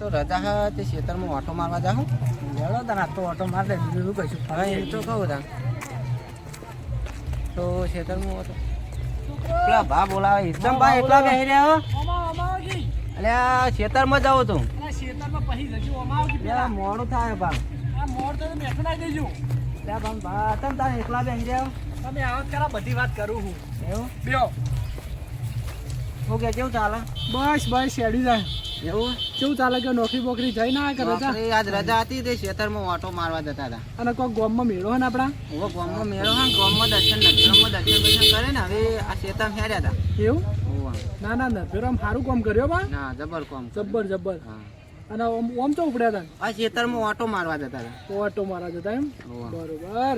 તો રજા હા તે ખેતરમાં ઓટો મારવા જાઉં. લેવડો તને તો ઓટો માર દે બીજું કશું. હવે એ તો કહું તા તો ખેતરમાં ઓટો પેલા ભા બોલાવે એકદમ ભાઈ એકલા બેસી રહ્યા હો. અલ્યા ખેતરમાં જાઉં તું મોડું થાય ભા. તારે એકલા બેસી રહ્યા તમે આવત કરા બધી વાત કરું હું. એવું બેહો. હું કે કેવું ચાલે બસ બસ શેડી જાય. એવું કેવું ચાલે કે નોકરી બોકરી જઈ ના કરે નોકરી આજ રજા હતી તે ખેતરમાં ઓટો મારવા જતા હતા. અને કોઈ ગામમાં મેળો હે ને આપડા હવે ગામમાં મેળો હા ગામમાં દર્શન નગરમાં દર્શન કરે ને હવે આ ખેતરમાં હેર્યા હતા. એવું ઓવા. ના ના ના ફેર આમ સારું કામ કર્યો બા. ના જબર કોમ જબ્બર જબ્બર. હા અને ઓમ તો ઉપડ્યા હતા આ ખેતરમાં ઓટો મારવા જતા હતા. ઓટો મારા જતા એમ ઓવા. બરોબર.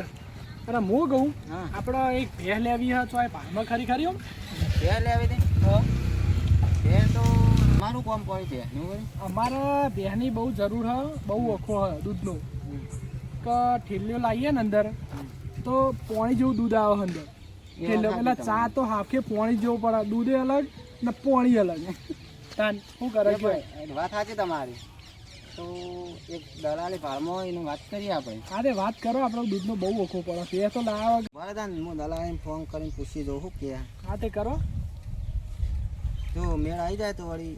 અને હું કહું હા આપણે એક ભેહ લેવી હા તો ભાનમાં ખરી ખરી આમ બે લેવી હતી બે તો મારું કોમ પડ્યું છે અમારે ભેહની બહુ જરૂર હ બહુ ઓખો હ દૂધનો કે ઠેલીઓ લાવીએ ને અંદર તો પોણી જેવું દૂધ આવે અંદર ઠેલીઓ એટલે ચા તો હાફે પોણી જેવું પડે દૂધે અલગ ને પોણી અલગ તાન શું કરે છે વાત સાચી તમારી. તો એક દલાલી ભાડમાં એની વાત કરીએ આપણે. અરે વાત કરો આપણે દૂધનો બહુ ઓખો પડે ભેહ તો લાવે બરાબર હું દલાલીને ફોન કરીને પૂછી દઉં શું કે હા તે કરો જો મેળ આવી જાય તો વળી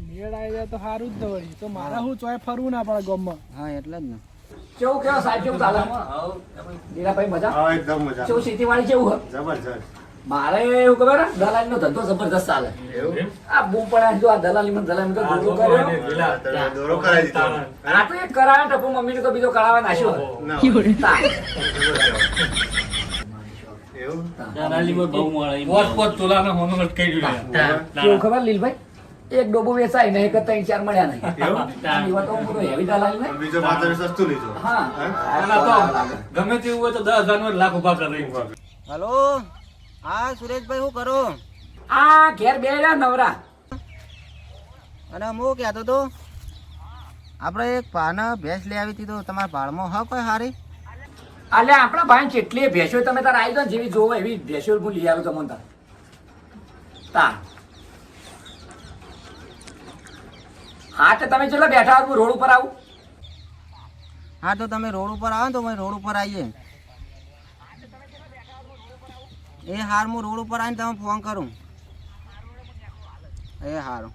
મેળ આવી જાય તો સારું જ ને વળી તો મારા હું ચોય ફરવું ના પડે ગામમાં. હા એટલે જ ને. કેવું કેવો સાહેબ કેવું ચાલે દીરાભાઈ મજા હા એકદમ મજા કેવું ખેતીવાડી કેવું હે જબરજસ્ત મારે એવું ખબર હે દલાલી નો ધંધો જબરદસ્ત ચાલે આ બૂમ પડ્યા જો આ દલાલી માં તો ધંધો કર્યો દોરો કરાવી દીધો આ તો એક કરાવે ટપુ મમ્મી ને તો બીજો કરાવવા નાખ્યો તા. એવું કેવું ખબર લીલભાઈ એક ડોબો વેચાય ને એક 3-4 મળ્યા નહીં એવા તો પૂરો હેવી દલાલી ને બીજો માત્ર સસ્તું લીધું હા ગમે તેવું હોય તો 10,000 નો લાખ ઉભા કરી. હલો હા સુરેશભાઈ શું કરો? આ ઘેર બેડા નવરા અને હું કહેતો તો આપણે એક પાના ભેંસ લઈ આવી હતી તો તમારા ભાડમાં હા કોઈ સારી? અલ્યા આપણા ભાઈ કેટલી ભેંસો તમે તાર આવી જાવ જેવી જોવો એવી ભેંસો હું લઈ આવ્યો તમને તાર. હા તો તમે ચલો બેઠા હું રોડ ઉપર આવું. હા તો તમે રોડ ઉપર આવો ને તો અમે રોડ ઉપર આવીએ. એ હાર હું રોડ ઉપર આવીને તમે ફોન કરું. એ હારું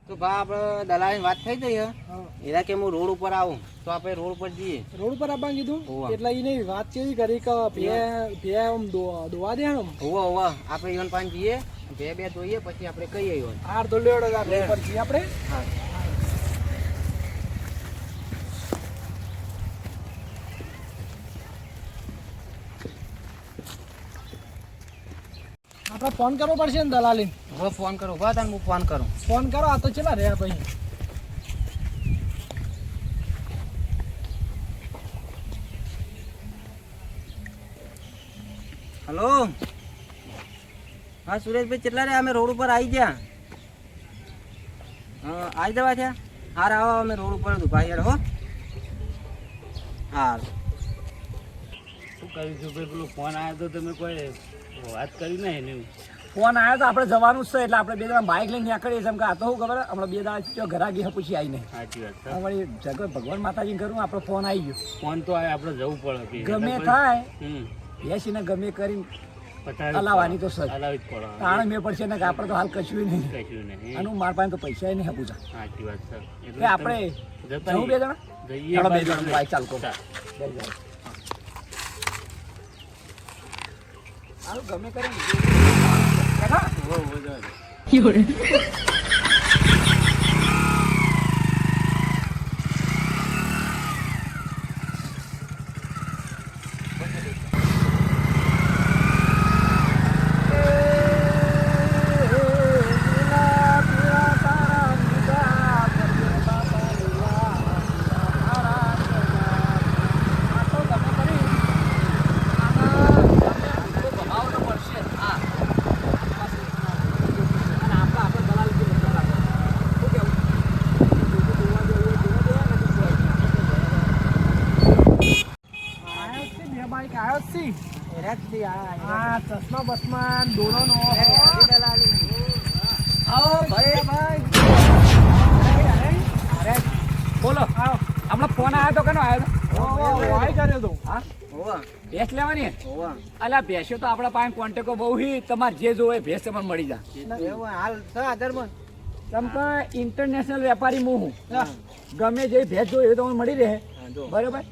તો ભા આપણે દલાલીની વાત થઈ ગઈ એના કે હું રોડ ઉપર આવું તો આપણે રોડ ઉપર જઈએ. રોડ પર આપવા કીધું હોવા. એટલે એને વાત કેવી કરી કે ભે આમ દોવા દે આમ હોવા હોવા આપણે ઈવન પાંચ જઈએ બે જોઈએ પછી આપણે કહીએ ઈવન. હાર તો લેવડો આપણે ઉપર જઈએ આપણે. હા આપણે ફોન કરવો પડશે ને દલાલી હવે ફોન કરો ઉભા તને હું ફોન કરું. ફોન કરો આ તો ચેલા રહ્યા ભાઈ. હલો હા સુરેશભાઈ કેટલા રે અમે રોડ ઉપર આવી ગયા. હા આવી જવા છે. હાર આવો અમે રોડ ઉપર જ ઉભા યાર હો. હાર શું કર્યું છું ભાઈ? પેલો ફોન આવ્યો તો તમે કોઈ વાત કરી નહીં એની. ફોન આવ્યો તો આપણે જવાનું જ છે એટલે આપણે બે જણા બાઇક લઈને નીકળીએ છીએ. આ તો શું ખબર હમણાં 2 દાડા ઘરા ગયા પૂછી આવીને સાચી વાત છે. વળી જગત ભગવાન માતાજી કરું આપણો ફોન આવી ગયો. ફોન તો આવે આપણે જવું પડે. ગમે થાય હમ બેસીને ગમે કરીને પટાવી હલાવવાની તો સર હલાવી જ પડે. તાણે મેં પડશે ને કે આપણે તો હાલ કશું નહીં કશું નહીં. અને મારા પાસે તો પૈસા નહીં પૂછા સાચી વાત છે. કે આપણે જતા જવું 2 જણા જઈએ ચાલો 2 બાજુ. જણા બાઇક ચાલતો ચાલ. હાલો ગમે કરીને ચશ્મા બસમાન દોડો નો દલાલી આવો ભાઈ ભાઈ ફોન આવ્યો તો કનો આવ્યો તો વાય કર્યો તો હા હોવા ભેંસ લેવાની હે? હોવા અલ્યા ભેંસો તો આપણા પાસે કોન્ટેકો બહુ હી તમારે જે જોવે ભેંસ તમને મળી જાય એવું હાલ 6000 માં તમ તો ઇન્ટરનેશનલ વેપારી હું ગમે જે ભેંસ જોઈએ તમને મળી રહે બરોબર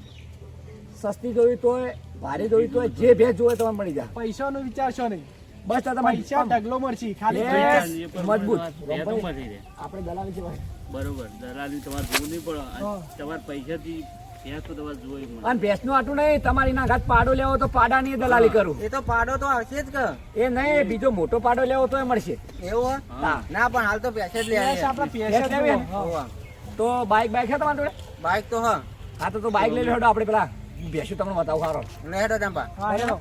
સસ્તી જોઈ તોય ભારે જોઈ તોય જે ભેંસ જોવે તમને મળી જાય પૈસાનો વિચારશો નહીં બસ તો તમારે પૈસા ઢગલો મળશે ખાલી ભેંસ પણ મજબૂત ભેંસો મળી રહે. આપણે દલાલી છે ભાઈ બરોબર દલાલી તમારે જોવું નહીં પડે હા. તમારે પૈસાથી ભેંસ તો તમારે જોઈ મળે. અને ભેંસનું આટલું નહીં તમારી ના ઘાત પાડો લેવો તો પાડાની દલાલી કરું એ તો પાડો તો આવશે જ કે એ નહીં બીજો મોટો પાડો લેવો તો મળશે એવું હા. ના પણ હાલ તો પૈસા જ લે ભેંસ આપણે ભેંસ પૈસા લેવી લેવી ને? હોવા તો બાઈક બાઈક છે તમારી જોડે બાઈક તો હા હા તો બાઈક લઈ લો હેડો આપણે પેલા ભેંસું તમને બતાવું સારો ને હેડો ચંપા હા હેલો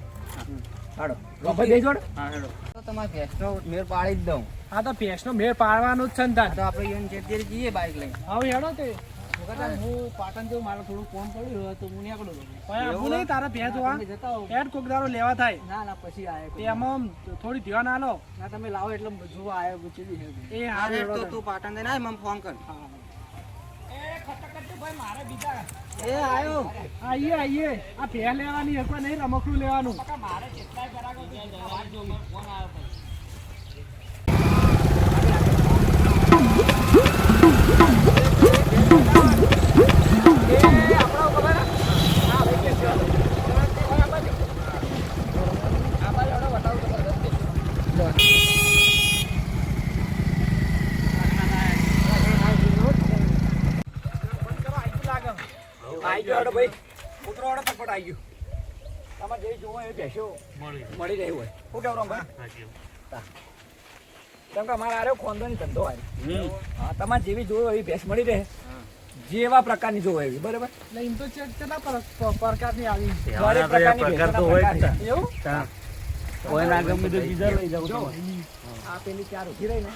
હાડો રોભાઈ બેસી જોડે હા હેડો તો તમારે ભેંસનો મેળ પાડી જ દઉં હા તો ભેંસનો મેળ પાડવાનો જ છે ને તાર તો આપણે ઈવન જેટલી જઈએ બાઈક લઈને હવે હેડો તે હું પાટણ જેવું મારે થોડું ફોન પડ્યું હોય તો હું નીકળું છું. ભાઈ આપું નહીં તારા ભેંસ જોવા તમે જતા હો. હેડ કોક દાડો લેવા થાય ના ના પછી આયે કોઈ. તેમાં થોડી ધ્યાન આલો ના તમે લાવો એટલે જોવા આયો પૂછી દીધું. એ હા હારે તો તું પાટણ દઈને આય મને ફોન કર એ આયો આઈએ આઈએ આ ભેંસ લેવાની એકવાર નહીં રમકડું લેવાનું આવી ગયો હેડો ભાઈ કૂતરો હેડો ફટફટ આવી ગયો તમારે જે જોવો એ ભેંસો મળી રહી હોય શું કેવું રમભાઈ કેમ કે અમારે આરે ખોંદોની ધંધો હોય હા તમારે જેવી જોવો એવી ભેંસ મળી રહે જેવા પ્રકારની જોવો એવી બરાબર એટલે એમ તો કેટલા પ્રકારની આવી દરેક પ્રકારની પ્રકાર તો ભેંસના હોય જ પ્રકાર છે. એવું કોઈ ના ગમે તો બીજા લઈ જાવ જો, તમે. આ પેલી ચાર ઉભી રહી ને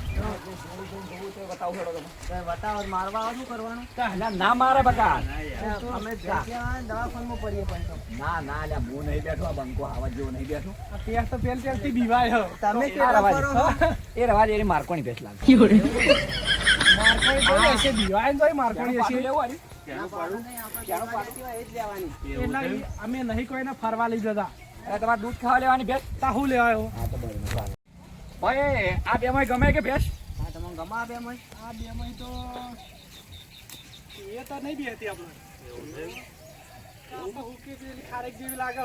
બતાવું હેડો તમે તો બતાવો મારવા આવો શું કરવાનું ના, ના મારે બકા અમે ભેંસ લેવા દવાખાનામાં પડીએ પણ તો. ના ના અલ્યા હું નહીં બેઠો આ બંકો આવા જેવો નહીં બેઠો આ ભેંસ તો પહેલથી બીવાય હો. તમે આ કેવા રવા કરો દે. એ રવા દે, એની મારકોની ભેંસ લાગે મારકોણી તો હશે, બીવાય ને તોય મારકોણી હશે. પાડું લેવું આની? ચાલો પાડી એ જ લેવાની એટલે અમે નહીં કોઈને ફરવા લઈ જતા અરે તમારે દૂધ ખાવા લેવાની ભેંસ તાહુ લેવાયો હા તો બરાબર ભાઈ આ બેમાં ગમે કે ભેંસ હા તમને ગમા બે મય આ બેમાં તો એ તો નહીં બી હતી આપણે આપણે હુકી જેવી ખારેક જેવી લાગે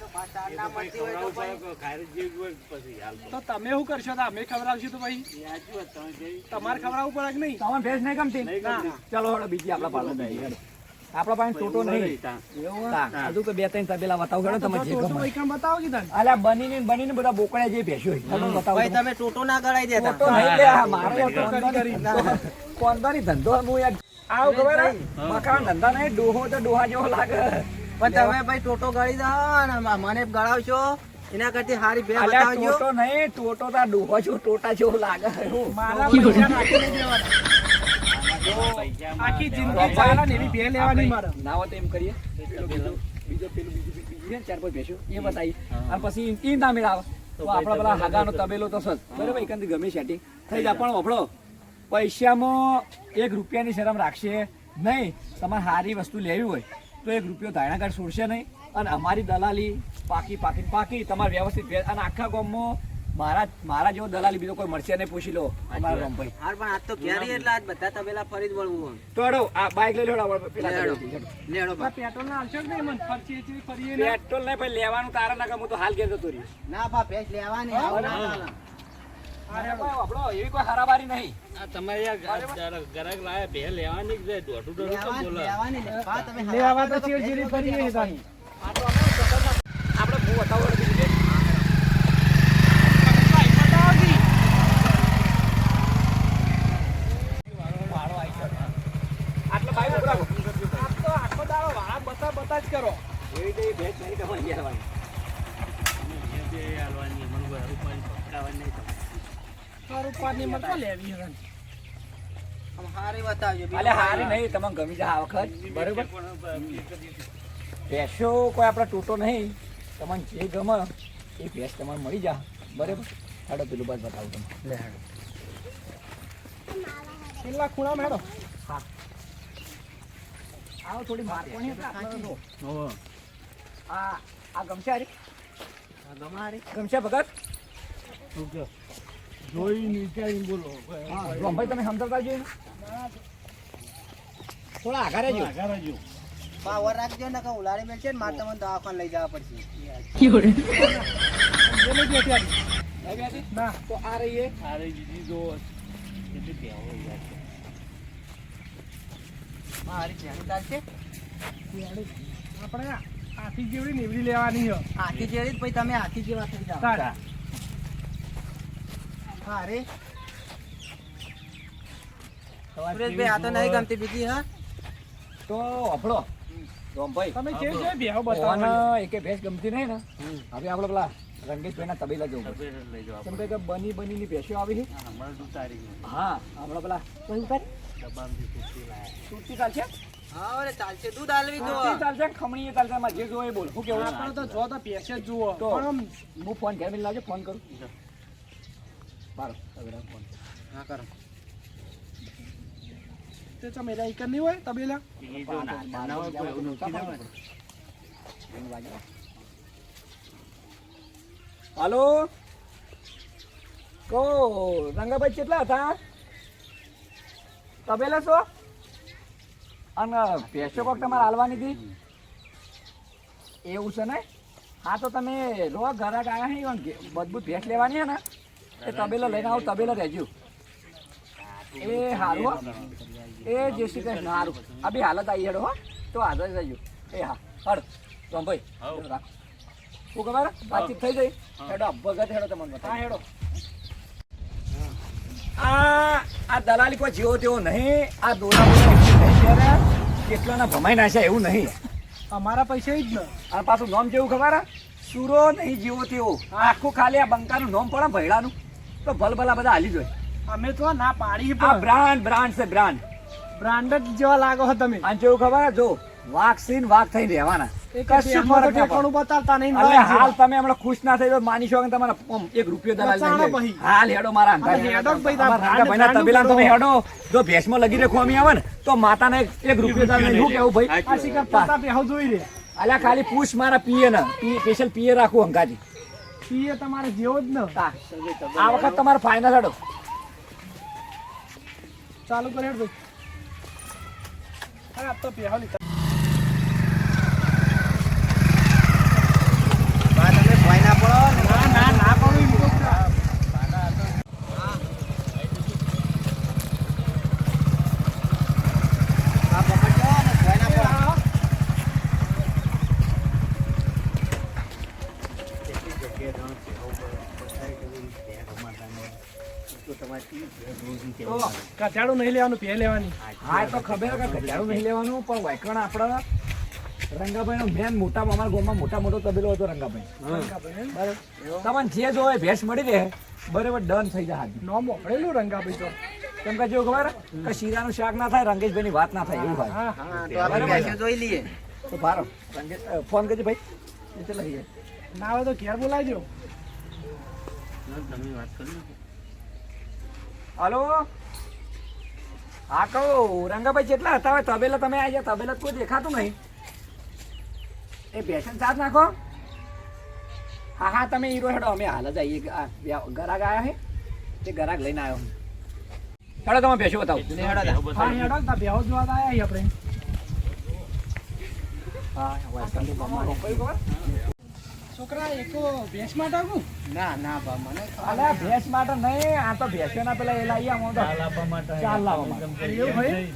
તો પાછા ના પડતી હોય તો ભાઈ ખારી જેવી હોય પછી હાલ તો તમે શું કરશો તો અમે ખવડાવશું તો ભાઈ સાચી વાત તમે કહી. તમારે ખવડાવવું પડે કે નહીં તમને ભેંસ નહીં ગમતી નહીં ગમતી. ચલો હેડો બીજી આપણા પાડો આપણા પાસે ટોટો નહીં તા, હજુ તો બે ત્રણ તબેલા બતાવું હેડો તમે જે તો ગમે વૈકણ બતાવો કે તને અલ્યા બનીને બધા બોકડા જે ભેંસો હોય તમે બતાવો ભાઈ તમે ટોટો ના ગળાઈ દેતા ટોટો નહીં લે, આ મારે કરી. કોંદાની ધંધો હું યાર આવું ખબર હે? મકાન ધંધા નહીં ડોહો તો ડોહા જેવો લાગે પણ તમે ભાઈ ટોટો ગળી દો અને મને ગળાવશો એના કરતી હારી બે અલ્યા બતાવજો ટોટો નહીં ટોટો તો આ ડોહો છો ટોટા જેવો લાગે એવું. મારા પૈસા નાખી નહીં દેવાના આખી જિંદગી ચાલે ને એવી બે લેવાની મારે ના હોય તો એમ કરીએ બીજો પેલું બીજી છે ને ચાર પાંચ ભેંસો એ બતાવી અને પછી ઈ ના મેળ આવે તો આપણા પેલા હાગાનો તબેલો તો સજ બરાબર એકાંતી ગમે સેટિંગ થઈ જાય પણ વફળો પૈસામાં 1 રૂપિયાની શરમ રાખશે નહીં તમારે સારી વસ્તુ લેવી હોય તો 1 રૂપિયો ધારણાકાર છોડશે નહીં અને અમારી દલાલી પાકી તમારે વ્યવસ્થિત અને આખા ગામમાં મારા જેવો દલાલી બીજો કોઈ મળશે નહીં પૂછી લો અમારા ગામ ભાઈ હાર પણ આજ તો ઘેરી એટલે આજ બધા તબેલા ફરી જ વળવું તો હેડો આ બાઇક લઈ લો પેલા લેડો. તબેલાથી. લેડો આ પેટ્રોલ ના આલશો કે નહીં મને ફરતી હતી ફરીએ ને પેટ્રોલ નહીં ભાઈ લેવાનું તારા નાખા હું તો હાલ ઘેર જતો રહ્યો ના બા ભેંસ લેવાની આવું ના ચાલે. અરે ભાઈ આપણો એવી કોઈ હારાબારી નહીં આ તમારે યાર ગરાક લાયા બે લેવાની જ છે. દોઢું દોઢું કેમ બોલો? લેવાની લે. બા તમે લે આવા તો ચીર ચીરી ફરીએ તાની આપણે બહુ બતાવો બીજું બેન. આટલે બાઈક ઉપર રાખો. આ તો આખો દાડો વાળા બતા જ કરો એવી તો એ ભેંસ નહીં તમારે લેવાની. જે જે હાલવાની, મને કોઈ રૂપાની પકાવવાની નહીં તમારે. રૂપાની મત લેવી હવે આમ હારી બતાવજો અલે હારી નહીં તમને ગમી જાય આ વખત બરોબર ભેંસો કોઈ આપણા તૂટો નહીં તમને જે ગમે એ ભેંસ તમારે મળી જા બરાબર હાડો પેલું બાદ બતાવું તમે લે હાડો છેલ્લા ખૂણામાં હેડો હા આવો થોડી મારવાની એટલે આટલો તો. હોવે. આ ગમશે હારી? ગમશે ભગત? શું કહો? જોઈને વિચારીને બોલો. હા, રોમભાઈ તમે સમજાવતા જોઈએ ને? થોડા આઘા રહેજો. આગળ રહેજો. પાવર રાખજો ને કે ઉલાડી મેળશે ને મારે તમને દવાખાને લઈ જવા પડશે. લઈ બેસી? ના તો આ રહીએ. અરે દીદી જો કેટલી કહેવો યાર. મારી ભેણી ચાલશે આપણે હાથી જેવડી નીવડી લેવાની છે. હાથી જેવી જ, પછી તમે હાથી જેવા થઈ જાઓ. તારા. હા રે સુરેશભાઈ આ તો નહીં ગમતી બીજી હા. તો અફળો રોમભાઈ તમે કેવી કેવી બેહો બતાવો ઓન એકે ભેંસ ગમતી નહીં ને હવે આપણે પેલા રંગેશભાઈના તબેલા જવું પડશે. તબેલે લઈ જવા કેમ કે બની ભેંસો આવી છે. હમણાં જ ઉતારી ગયું. હા આપણે પેલા કઈ ઉતારી? ડબ્બામાંથી કુર્તી લાયા. તૂટતી ચાલશે? હા રે ચાલશે, દૂધ આલવી દો. તૂટતી ચાલશે ખમણી ચાલશે એમાં જે જોવે એ બોલ. શું કેવું? આપણે તો જો તો પેસે જ જુઓ તો પણ આમ હું ફોન ઘેર મેલી લાવજો ફોન કરું મારો તબેલા ફોન. હા કરો. તે ચમેલા એક જ નહીં હોય તબેલા. એ જો ના હોય કોઈ એવું નોખી ના હોય. હાલો કહો રંગાભાઈ કેટલા હતા તબેલા છો? અને ભેંસો કોક તમારે હાલવાની હતી એવું છે ને? હા તો તમે રો ઘરાક આવ્યા છે મજબૂત ભેંસ લેવાની છે ને એ તબેલો લઈને આવો તબેલો રહેજો. એ હારું હો. એ જય શ્રી કૃષ્ણ હારું. આ બી હાલત આવી હેડો હો તો હાજર રહેજો. એ હા હડ તો ભાઈ રાખો. શું ખબર વાતચીત થઈ ગઈ? હેડો ભગત હેડો તમને બતાવો. હા હેડો. આ દલાલી કોઈ જેવો તેવો નહીં. આ દોરા કેટલાના ભમાઈ નાખ્યા એવું નહીં. અમારા પૈસા જ ને. આ પાછું નામ જેવું ખબર સુરો નહીં જેવો તેવો. આખું ખાલી આ બંકાનું નામ પડે ભૈડાનું તો ભલભલા બધા હાલી જોઈએ. અમે તો ના પાડી આ પણ બ્રાન્ડ છે બ્રાન્ડ. બ્રાન્ડ જ જેવા લાગો છો તમે. આ જેવું ખબર જો વાઘ સીન વાઘ થઈને રહેવાના. કશું ફરક ના પડે. ઠેકાણું બતાવતા નહીં. એટલે હાલ તમે હમણાં ખુશ ના થઈ તો માની છો કે તમારા એક રૂપિયો દલાલ નહીં બચાવો લે. પછી. હાલ હેડો મારા અંધાર. હા, હેડો જ ભાઈ, અમારા રાંગાભાઈના બ્રાન્ડ તબેલામાં તમે કરો. હેડો. જો ભેંસમાં લગી રે ખોમી આવે ને તો માતાને એક રૂપિયો દલાલ નહીં. શું કેવું ભાઈ? આ શિકાર પતા બેહો જોઈ રે. અલ્યા ખાલી પૂછ મારા પીએ ને સ્પેશિયલ પીએ રાખું અંગાજી. પીએ તમારે જેવો જ ને. આ વખત તમારે ફાઇનલ હેડો. ચાલુ કરે હેડ ભાઈ. હા આ તો બેહો લીધા. બા તમે ભય ના પડો ને. ના ના પાડું એમ તો. આ પકડજો ને ભય ના પડો. કચાડું નહીં લેવાનું પે લેવાની. હા એ તો ખબર કે ઘટાડું નહીં લેવાનું પણ વાયકણ આપણા રંગાભાઈ નો મેન મોટા અમારા ગામમાં મોટો તબેલો હતો રંગાભાઈ. બરાબર તમને જે જોવે ભેંસ મળી રહે બરાબર ડન થઈ જાય હાજી. નોમ ઓફરેલું રંગાભાઈ તો. કેમ કે જો ખબર કે શીરાનું શાક ના થાય રંગેશભાઈ ની વાત ના થાય એવું થાય. હા હા તો આપણે ભેંસો જોઈ લઈએ. તો ભારો રંગેશ ફોન કરજો ભાઈ એટલે લઈ જાય. ના હોય તો ઘેર બોલાવજો. તમે વાત કરી. હાલો હા કહું રંગાભાઈ જેટલા હતા હવે તબેલા તમે આવી જાય તબેલા કોઈ દેખાતું નહીં. એ ભેંસન ચાર્જ નાખો. હા હા તમે હીરો હેડો અમે હાલ જ આવીએ. ગરાગ આવ્યા છે તે ગરાગ લઈને આવ્યો હું. હેડો તમે ભેંસો બતાવો. હા હેડો તા બેહો જોવા તો આયા છીએ આપણે. છોકરા એકો ભેંસ માટે આવું? ના ના બા મને અલ્યા ભેંસ માટે નહીં આ તો ભેંસોના પેલા એ લાવી આવો તો ચાલ આપવા માટે. ચાલ લાવવા માટે. એવું ભાઈ?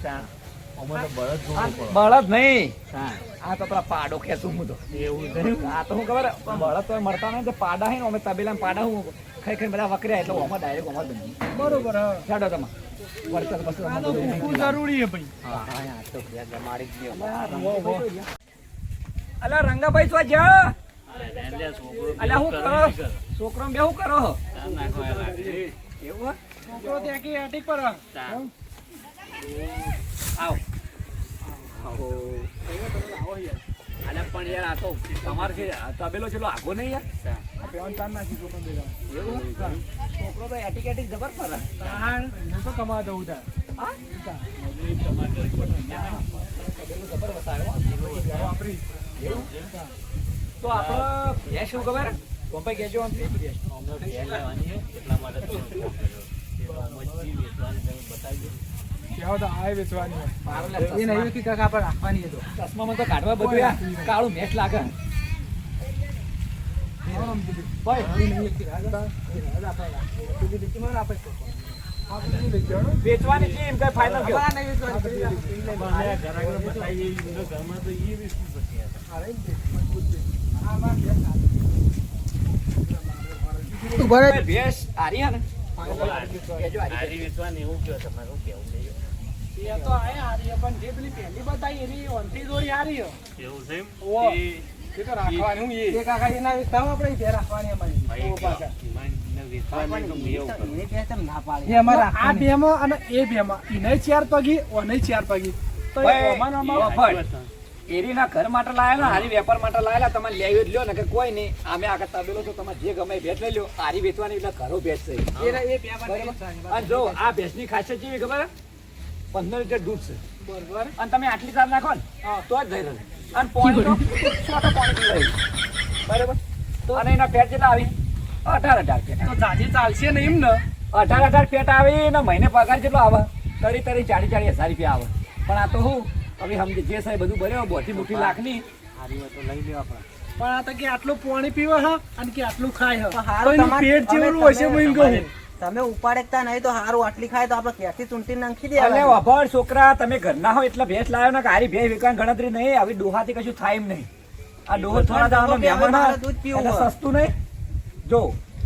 અમારે તો બળદ આ જોવું બળદ નહીં હા આ તો પેલા પાડો ખેંચું હું તો. એવું છે. આ તો હું ખબર પણ બળદ તો મળતા નહીં તો પાડા હે ને અમે તબેલામાં પાડા હું ખાઈ ખાઈ બધા વકર્યા એટલે ઓમાં ડાયરેક્ટ ઓમાં બની બરોબર હા. છાડો તમે વળતર પછી આ તો ખૂબ જરૂરી છે ભાઈ. અલ્યા રંગાભાઈ તો જા એટલે છોકરો અલ્યા હું કરો છોકરો બે હું કરો ચાલ નાખો એ લાગે. એવું હે? છોકરો ત્યાં કે એટિક પર હા. ચાલ. આવો અલ્યા પણ યાર આ તો તમારે છે આ તબેલો ચેલો આગો નહીં યાર બેવાન તાર નાખી દો પણ બેટા. એવું? છોકરો તો એટી કેટી જબર ફરે. તાણ, હું તો કમાવા દઉં તાર. હા? તાર. તબેલો જબર વસાયો. વાપરી. એવું? તો આપણે ભેંસ શું ખબર પપ્પા કહેજો આમ ભેંસ. અમે બે લેવાની છે, એટલા માટે તમને ફોન કર્યો. એ મચ્છી વેચવાની તમે બતાવી દો. કેવો તો આ વેચવાની હોય. મારો લે એ નહીં ચશ્મા. વેચી કાકા આપણે રાખવાની હતો. ચશ્મામાં તો કાઢવા બધું આ કાળું મેચ લાગે. ભાઈ, એ નહીં વેચી કાકા. એ આપણે રાખવાની. બીજી મારે આપે છે. આપણે નહીં લઈ જવાનું. વેચવાની છે એમ કઈ ફાઇનલ કયો? આ નહીં વેચવાની. પણ આ ઘરાકને બતાવીએ, એમના ઘરમાં તો એ વેચવું પડશે યાર. આ રહી ને, મજબૂત છે. આમાં બે સાત. ભેંસ હારી હે ને? કહેજો હારી. હારી વેચવાની એવું કયો તમારું કેવું છે? એ તો આયા હારી છે, પણ જે પેલી પહેલી બતાવી એની ઓનથી જોડી હારી છે. એવું છે એમ? ઓહો. એ એ તો રાખવાની હું એ. એ કાકા એના વેચતા હોય આપણે ઘેર રાખવાની અમારી. ભાઈ ઓ પાછા. મને વેચવાની તો મેં એવું કરું. એ અમારે આ રાખવાની. બેમાં અને એ બેમાં ઈને 4 પગી ઓને 4 પગી તો એ ભાઈ, ઓમાનો ઓ અમારો ભાઈ. એરીના ઘર માટે લાયેલા હારી વેપાર માટે લાયેલા તમારે લેવી જ લ્યો ને કે કોઈ નહીં અમે આગળ તબેલો તો તમારે જે ગમે એ ભેંસ લઈ લ્યો હારી વેચવાની એટલે ઘરો ભેંસ છે એ બે બરાબર? અને જો આ ભેંસની ખાસિયત કેવી ખબર 15 લીટર દૂધ છે બરોબર. અને તમે આટલી તાર નાખો ને તો જ થઈ રહે અને પાણી તો છોટો પાણી પી રહી બરાબર તો અને એના પેટ કેટલા આવી 18 પેટ તો જાજી ચાલશે ને એમ ને 18 પેટ આવી ને મહિને પગાર કેટલો આવે 30-40 હજાર રૂપિયા આવે પણ આ તો હું હવે સમજે જે સાહેબ બધું બન્યો બોથી મોટી લાખની હારી હોય તો લઈ લેવા આપણે. પણ આ તો કે આટલું પાણી પીવે હ અને કે આટલું ખાય હ તો તો હારું એનું તમારે- પેટ તમે- જેવડું હશે હું એમ કહું તમે ઉપાડેકતા નહીં તો હારું આટલી ખાય તો આપણે ક્યાંથી ચૂંટી નાખી અલે દે વાભાર છોકરા તમે ઘરના હો એટલે ભેંસ લાવ્યો ને કે હારી ભેંસ વેચવાની ગણતરી નહીં આવી ડોહાથી કશું થાય એમ નહીં આ ડોહો થોડા દાવાનો મહેમાન મારે હોય દૂધ પીવું એટલે હોય. સસ્તું નહીં જો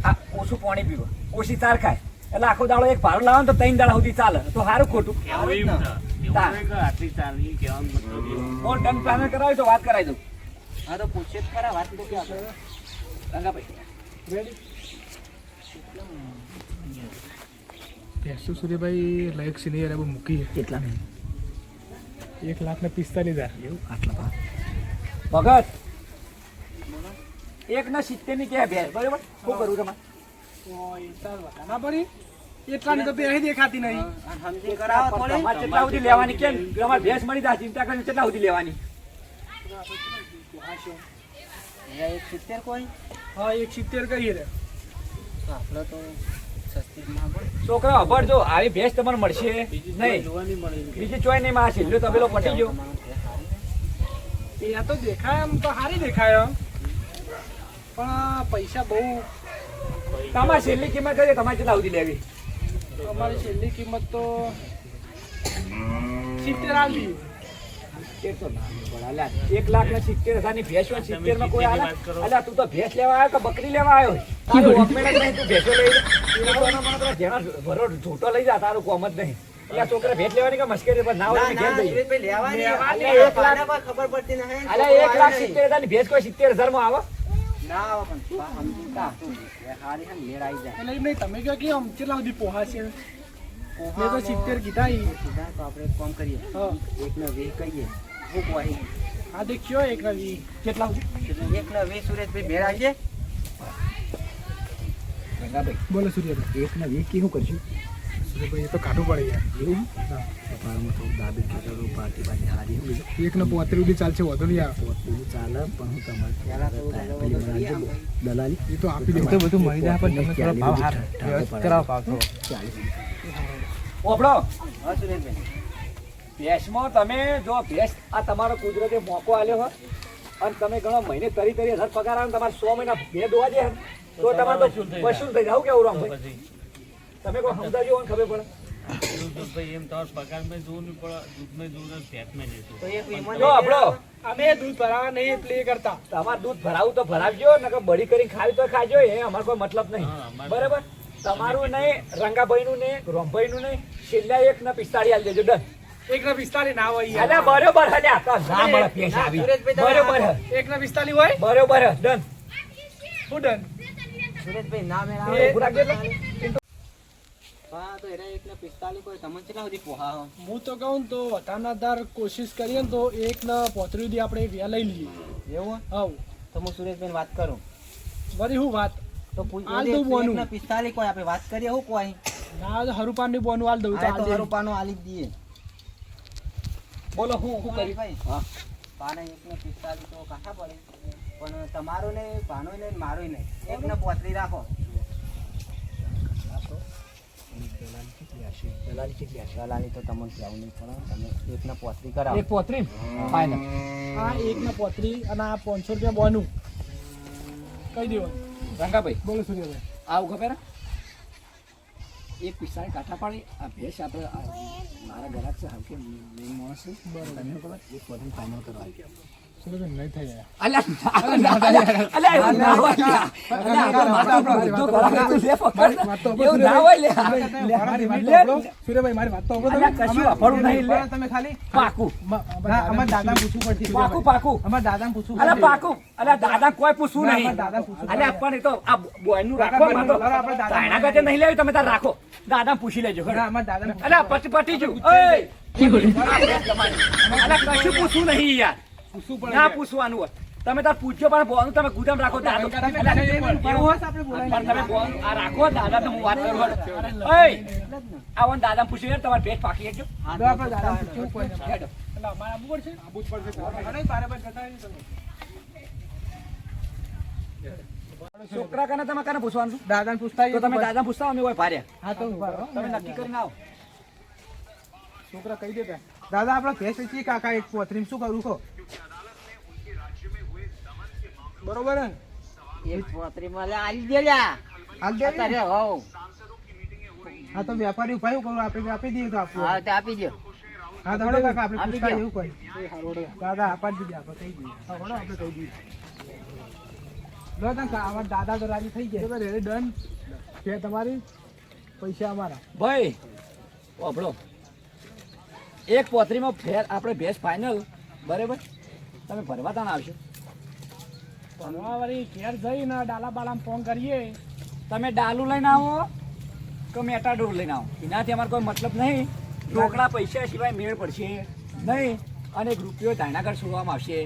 આ ઓછું પાણી પીવો ઓછી તાર ખાય એટલે આખો દાડો એક ભાડું લાવો ને તો 3 દાડા સુધી ચાલે તો સારું ખોટું એવું એમ છે. એવું નહીં કે આટલી ચાલી કહેવાનો મતલબ એવું. હું ટન પ્લાન કરાવી તો વાત કરાવી દઉં હા તો પૂછે જ ખરા વાત તો કે આપણે રંગાભાઈ ભેંસુ સૂર્યભાઈ લાયક સિનિયર એવું મૂકી કેટલા 1,45,000 એવું આટલા ભગત 1.70 ની કે ભેંસ બરાબર શું કરું તમારે ઓય તાર ના પડી એટલાની તો પહેરી દેખાતી નહીં સમજી કરાવો થોડી તમારે કેટલા સુધી લેવાની કેમ તમારે ભેંસ મળી જાય ચિંતા કરીને કેટલા સુધી લેવાની એક 70 કોઈ હા 170 કહીએ રે આપણે તો સસ્તી જ ના પડે. છોકરા અભર જો આવી ભેંસ તમારે મળશે બીજી નહીં જોવાની મળે એમ. બીજી ચોય નહીં માં છેલ્લો તબેલો પટી ગયો એ તો દેખાય એમ તો સારી દેખાય એમ. પણ પૈસા બહુ તમારે છેલ્લી કિંમત કરીએ તમારે કેટલા સુધી લેવી અમારી છેલ્લી કિંમત તો 70 આવી 1,70 ના પડે. અલ્યા, 1,70,000 ની ભેંસ હોય 70 માં કોઈ આલે? અલ્યા, તું તો ભેંસ લેવા આવ્યો કે બકરી લેવા આવ્યો તારું વોકમેન જ નહીં તું ભેંસો લઈ લે. એ લોકોનો મને તો જેનો ભરો ઝૂંટો લઈ જા તારું કોમ જ નહીં અલ્યા છોકરા ભેંસ લેવાની કે મશ્કરી પર ના હોય તો ઘેર જઈએ સુરેશભાઈ લેવાની લેવાની. આપણે એક લાખ. પાના પર ખબર પડતી નહીં. અલ્યા 1,70,000 ની ભેંસ કોઈ 70,000 માં આવે ના આવે પણ સમજતા હારી હમ લેર આવી જાય. એટલે એમ નહીં તમે કહો કે આમ કેટલા સુધી પોહાશે મેં તો પોહામાં 70 કીધા ઈ. સીધા તો આપણે એક કામ કરીએ હા એકને 20 કહીએ હું કોઈ આ દેખ્યો એક નવી કેટલા સુધી એકને 20 સુરેશભાઈ ભેર આવશે. રંગાભાઈ બોલો સૂર્યભાઈ 1 કી શું કરશું સૂર્યભાઈ એ તો કાઢવું પડે યાર એવું કપાળમાં થોડું દાબી ખેતરો પાટી પાટી હારી એવું બીજું એક ને 35 સુધી ચાલશે વધુ નહીં આવે બધું ચાલે પણ હું તમારે પહેલા તો પેલી બનાવજો દલાલી એ તો આપી દેવું બધું મળી જાય પણ તમે થોડો ભાવ હારો વ્યવસ્થિત કરાવો ભાવ થોડો. ઓપડો હા સુરેશભાઈ ભેંસમાં તમે જો ભેંસ આ તમારો કુદરતી મોકો આલ્યો હોય અને તમે ઘણો મહિને 30,000 પગાર આવે ને તમારે 100 મહિના બે દોવા દે તો તમારે તો વસૂલ થઈ જાવ કેવું રામ ભાઈ પછી તમે કોઈ સમજાવજો ને ખબર પડે દૂધ ભાઈ એમ તમારે પગારમાં જોવું નહીં પડે દૂધમાં જોવું ને ભેંસમાં જઈશું તો એક વીમો જો આપણો અમે દૂધ ભરાવા નહીં એટલે એ કરતા તમારે દૂધ ભરાવું તો ભરાવજો નકર બળી કરીને ખાવી તો ખાજો એ અમારો કોઈ મતલબ નહીં હા, અમારે બરાબર તમારું નહીં રંગાભાઈનું નહીં રોમભાઈનું નહીં છેલ્લા 1.45 આલી દેજો ડન 1.45 ના હોય અલ્યા યાર. બરોબર હલ્યા તો ના મળે ભેંસ આવી સુરેશભાઈ તમે બરોબર હે. 1.45 હોય બરોબર હે. ડન હું ડન સુરેશભાઈ ના મેળ એ આવે ઉભું રાખજો એટલે. હા તો એના એકને 45 કોઈ તમને કેટલા સુધી પોહા હું તો કહું ને તો વધારનાર કોશિશ કરીએ ને તો 1 ને 35 સુધી આપણે વ્યા લઈ લઈએ એવું હા તો હું સુરેશભાઈ વાત કરું વળી હું વાત તો હાલ દઉં બોનું. 45 કોઈ આપણે વાત કરીએ હું કોઈ ના હરુપાનની બોનું હાલ દઉં આ તો હાલ દે. રૂપાનો આલી જ દઈએ બોલો હું કરી ભાઈ હા પાને 1 ને 45 તો કાઠા પડે પણ તમારો ને ભાનો ને મારો ને 1 ને 35 રાખો દલાલી તો તમને કહેવું નહીં પડે તમે 1 ને 35 કરાવો એક પોત્રી ફાઇનલ આ 1 ને 35 અને આ 500 રૂપિયા બોનું કઈ દેવાનું રંગાભાઈ બોલો સૂર્યભાઈ આવું ખબર હે? એક પિસ્તાળી કાંઠા પાડી આ ભેંસ આપણે મારા ગ્રાહક છે હાલ કે મેઇન માણસ છે તમને ખબર એક પોત્રી ફાઇનલ કરવા સૂર્યભાઈ નહીં થઈ ગયા સૂર્યભાઈ મારી વાત તો સાંભળો તમે. તમે ખાલી અમારા દાદાને પૂછવું પડશે પાકું અમારા દાદાને પૂછવું અલા પડશે. પાકું અલા દાદા કોઈ પૂછવું નહીં અમારા દાદા પૂછવું અલા પણ એ તો આ બોયનું રાખો માં તો આપણે દાદા તાયણા કાચે નહીં લેવી તમે તાર રાખો દાદા પૂછી લેજો ના, અમારા દાદાને પૂછવું. અલા પટી ગયું અલા કશું પૂછવું નહીં યાર પૂછવું પડે. ના પૂછવાનું હોય તમે તાર પૂછજો પણ બોનું તમે ગુદામ રાખો દાદો એવું હશે આપણે બોલાવી પણ તમે બોનું આ રાખો દાદા તો હું વાત કરું ઓય આવન દાદા પૂછી લે તમારે ભેટ પાકી લેજો લો, આપણે દાદાને પૂછવું કોઈ નહીં. હેડો. એટલે અમારે આવવું પડશે? અરે, બરાબર જતાવી તમે. છોકરા કને તમે કને પૂછવાનું છે? દાદાને પૂછતા તો તમે દાદા પૂછતા અમે હોય ભાર્યા હા તો ઉભા રહો. તમે નક્કી કરીને આવો છોકરા કહી દેતા દાદા આપણે ભેંસ વેચીએ કાકા એક પોથરીમાં શું કરું કહો બરોબર હે ને? એક 35 માં લે આલી દે લ્યા હાલ દે ને? અત્યારે હોવ હા તો વેપારી ઉપાય કરું આપણે આપી દઈએ તો આપવું હા તે આપી દો હા તો હળો કાકા આપણે આપી પૂછતા દો. એવું કોઈ દાદા આપા જ દીધી આપણે કહી દઈએ હા હળો આપણે કહી દઈએ લો તને અમારા દાદા તો રાજી થઈ ગયા રેડી ડન કે તમારી પૈસા અમારા ભાઈ ઓભળો એક પોતરીમાં ફેર આપણે ભેંસ ફાઇનલ બરાબર તમે ભરવા તાણ આવશો ભણવા વાળી ઘેર જઈને ડાલા બાલામાં ફોન કરીએ તમે ડાલુ લઈને આવો કે મેટાડોર લઈને આવો એનાથી અમારે કોઈ મતલબ નહીં રોકડા પૈસા સિવાય મેળ પડશે નહીં અને એક રૂપિયો ધાણાગઢ છોડવામાં આવશે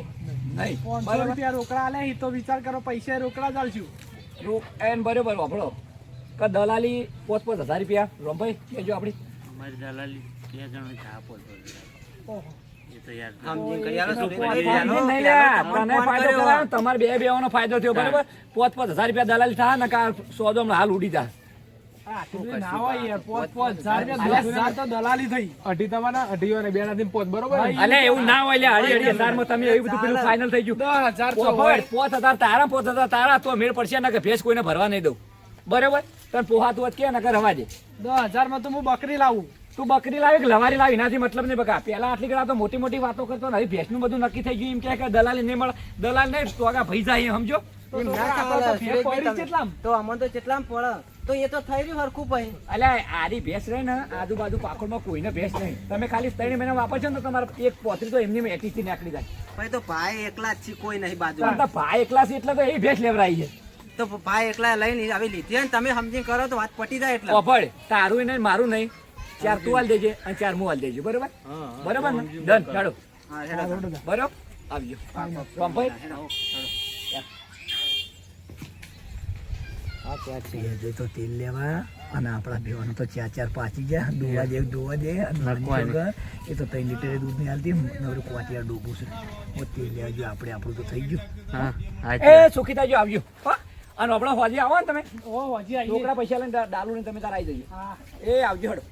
નહીં 500 રૂપિયા રોકડા આલે ઈ તો વિચાર કરો પૈસા રોકડા જ આલશું રોક એન બરોબર વાપરો કે દલાલી 5,000 રૂપિયા રોમભાઈ કહેજો આપણી અમારી દલાલી 2 જણો ચા પોતો ઓહો એ તો યાર સમજીને કરી આલો શું નહીં લ્યા, તને ફાયદો કરાયો, તમારે બે બેવાનો ફાયદો થયો બરાબર 5,000 રૂપિયા દલાલી થાય ને કા સોદો હમણાં હાલ ઉડી જાય ના હોય યાર 5,000 10,000 તો દલાલી થઈ અઢી તમારા અઢી અને બે ના પોત બરોબર અલે એવું ના હોય લ્યા, અઢી હજારમાં તમે એવું બધું પેલું ફાઇનલ થઈ ગયું 10,000 તો હોય 5,000 તારા 5,000 તારા તો મેળ પડશે ને કે ભેંસ કોઈને ભરવા નહીં દઉં બરાબર તને પોહાતું હોત કે ને કે રવા દે 10,000 માં તો હું બકરી લાવું તું બકરી લાવી કે લવારી લાવી એનાથી મતલબ નહીં બકા પેલા આટલી કડા તો મોટી મોટી વાતો કરતો ને હવે ભેંસનું બધું નક્કી થઈ ગયું એમ કહે કે દલાલી નહીં મળે દલાલ નહીં તો આગા ભાઈ જાય સમજો એમ ના આપણે તો ચાલે, ફેર પડી સુરેશભાઈ કેટલામ? તો અમને તો કેટલામ પડે તો એ તો થઈ રહ્યું હરખું ભાઈ અલ્યા આરી ભેંસ રહે ને આજુબાજુ પાખોડમાં કોઈને ભેંસ નહીં તમે ખાલી 3 મહિના વાપરશો ને તો તમારે એક પોતરી તો એમની એટીથી નીકળી જાય ભાઈ તો ભાઈ એકલા જ છે કોઈ નહીં બાજુ પણ તારા ભાઈ એકલા છે એટલે તો એ ભેંસ લેવરાઈ છે તો ભાઈ એકલા લઈને આવી લીધી હોય ને તમે સમજીને કરો તો વાત પટી જાય એટલે ઓફળ તારું નહીં મારું નહીં 4 તું હાલ દેજે અને 4 હું હાલ દેજો બરોબર બરોબર ને ડન ચાલો હા હેડો બરોબર આવજો રોમભાઈ જે તો તેલ લેવા અને આપણા બેવાનો તો 4 પાચી ગયા દોવા દે એ તો 3 લીટર દૂધ નહીં હાલતી નવરું કોટિયા ડોબું છે તેલ લેવા જો આપણે આપણું તો થઈ ગયું એ સુખી થાજો આવજો હા અને આપણો હોજી આવો ને તમે ઓ હજી આવીએ છોકરા પૈસા લઈને ડાલુ ને તમે તાર આવી જજો હા એ આવજો હડો